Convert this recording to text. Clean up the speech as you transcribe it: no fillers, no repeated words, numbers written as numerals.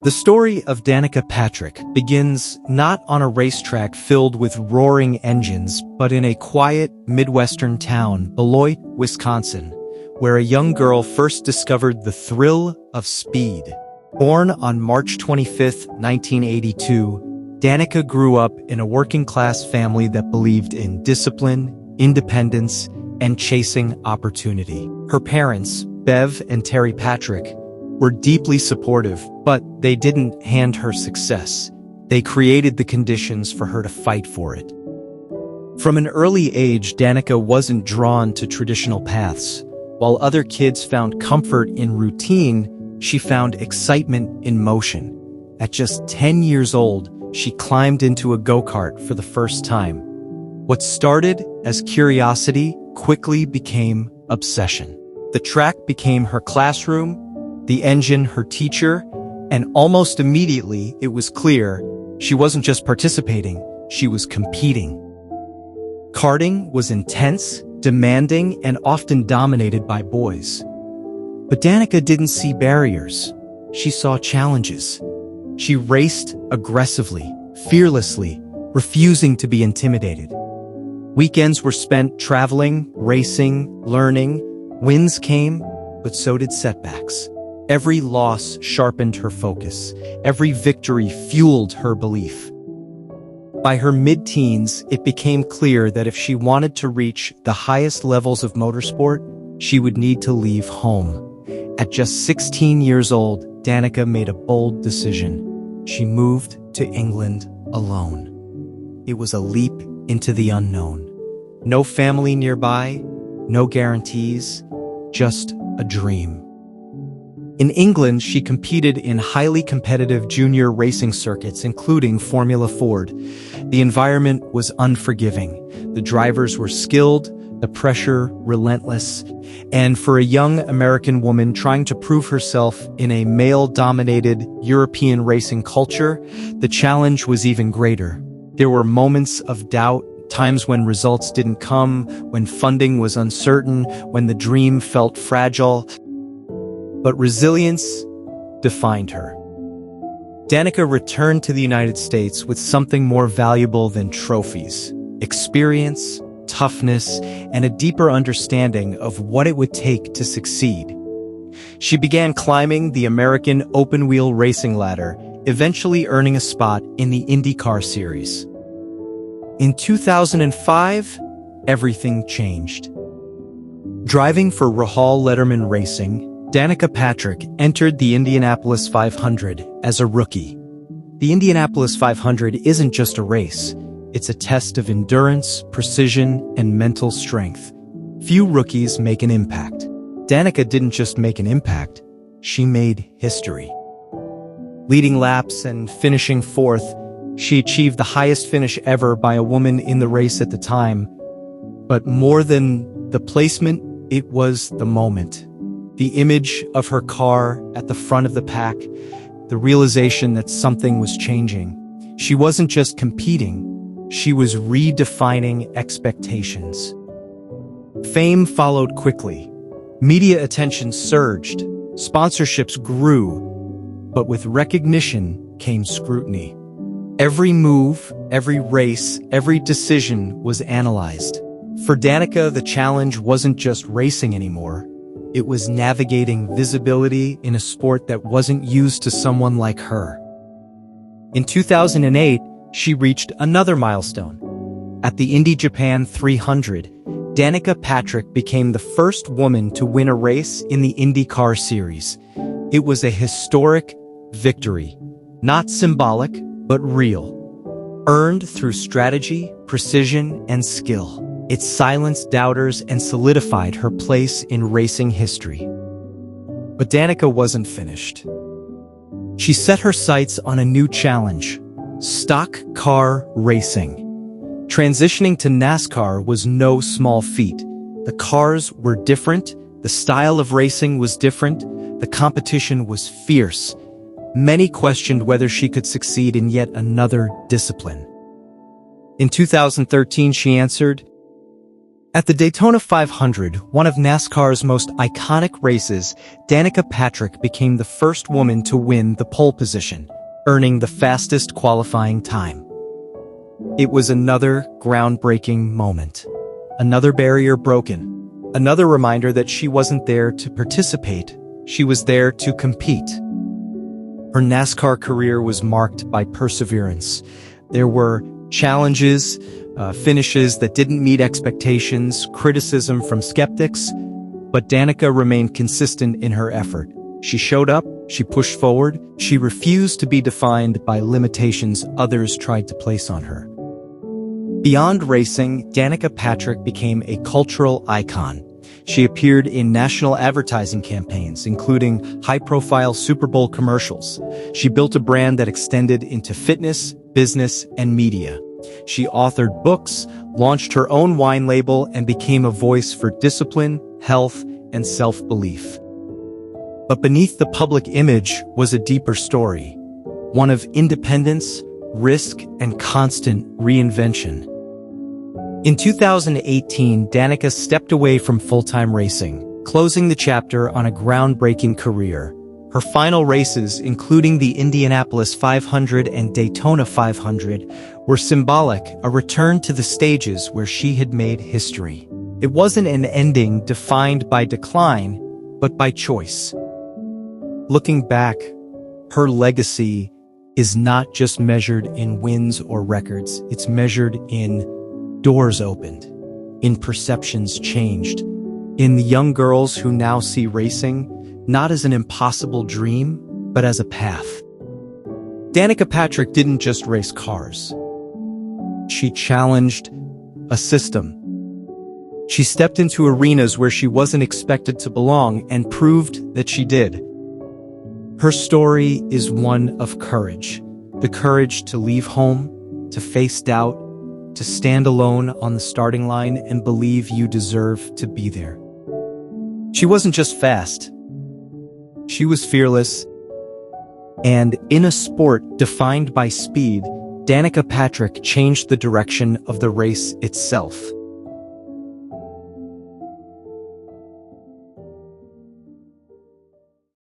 The story of Danica Patrick begins not on a racetrack filled with roaring engines, but in a quiet, Midwestern town, Beloit, Wisconsin, where a young girl first discovered the thrill of speed. Born on March 25, 1982, Danica grew up in a working-class family that believed in discipline, independence, and chasing opportunity. Her parents, Bev and Terry Patrick, were deeply supportive, but they didn't hand her success. They created the conditions for her to fight for it. From an early age, Danica wasn't drawn to traditional paths. While other kids found comfort in routine, she found excitement in motion. At just 10 years old, she climbed into a go-kart for the first time. What started as curiosity quickly became obsession. The track became her classroom, the engine her teacher, and almost immediately it was clear she wasn't just participating, she was competing. Karting was intense, demanding, and often dominated by boys. But Danica didn't see barriers. She saw challenges. She raced aggressively, fearlessly, refusing to be intimidated. Weekends were spent traveling, racing, learning. Wins came, but so did setbacks. Every loss sharpened her focus. Every victory fueled her belief. By her mid-teens, it became clear that if she wanted to reach the highest levels of motorsport, she would need to leave home. At just 16 years old, Danica made a bold decision. She moved to England alone. It was a leap into the unknown. No family nearby, no guarantees, just a dream. In England, she competed in highly competitive junior racing circuits, including Formula Ford. The environment was unforgiving. The drivers were skilled, the pressure relentless, and for a young American woman trying to prove herself in a male-dominated European racing culture, the challenge was even greater. There were moments of doubt, times when results didn't come, when funding was uncertain, when the dream felt fragile. But resilience defined her. Danica returned to the United States with something more valuable than trophies: experience, toughness, and a deeper understanding of what it would take to succeed. She began climbing the American open-wheel racing ladder, eventually earning a spot in the IndyCar series. In 2005, everything changed. Driving for Rahal Letterman Racing, Danica Patrick entered the Indianapolis 500 as a rookie. The Indianapolis 500 isn't just a race. It's a test of endurance, precision, and mental strength. Few rookies make an impact. Danica didn't just make an impact, she made history. Leading laps and finishing fourth, she achieved the highest finish ever by a woman in the race at the time. But more than the placement, it was the moment. The image of her car at the front of the pack, the realization that something was changing. She wasn't just competing, she was redefining expectations. Fame followed quickly. Media attention surged. Sponsorships grew. But with recognition came scrutiny. Every move, every race, every decision was analyzed. For Danica, the challenge wasn't just racing anymore. It was navigating visibility in a sport that wasn't used to someone like her. In 2008, she reached another milestone. At the Indy Japan 300, Danica Patrick became the first woman to win a race in the IndyCar series. It was a historic victory, not symbolic, but real. Earned through strategy, precision, and skill. It silenced doubters and solidified her place in racing history. But Danica wasn't finished. She set her sights on a new challenge: stock car racing. Transitioning to NASCAR was no small feat. The cars were different, the style of racing was different, the competition was fierce. Many questioned whether she could succeed in yet another discipline. In 2013, she answered, At the Daytona 500, one of NASCAR's most iconic races, Danica Patrick became the first woman to win the pole position, earning the fastest qualifying time. It was another groundbreaking moment. Another barrier broken. Another reminder that she wasn't there to participate, she was there to compete. Her NASCAR career was marked by perseverance. There were challenges, finishes that didn't meet expectations, criticism from skeptics, but Danica remained consistent in her effort. She showed up, she pushed forward, she refused to be defined by limitations others tried to place on her. Beyond racing, Danica Patrick became a cultural icon. She appeared in national advertising campaigns, including high-profile Super Bowl commercials. She built a brand that extended into fitness, business, and media. She authored books, launched her own wine label, and became a voice for discipline, health, and self-belief. But beneath the public image was a deeper story, one of independence, risk, and constant reinvention. In 2018, Danica stepped away from full-time racing, closing the chapter on a groundbreaking career. Her final races, including the Indianapolis 500 and Daytona 500, were symbolic, a return to the stages where she had made history. It wasn't an ending defined by decline, but by choice. Looking back, her legacy is not just measured in wins or records, it's measured in doors opened, in perceptions changed, in the young girls who now see racing not as an impossible dream, but as a path. Danica Patrick didn't just race cars. She challenged a system. She stepped into arenas where she wasn't expected to belong and proved that she did. Her story is one of courage. The courage to leave home, to face doubt, to stand alone on the starting line and believe you deserve to be there. She wasn't just fast. She was fearless. And in a sport defined by speed, Danica Patrick changed the direction of the race itself.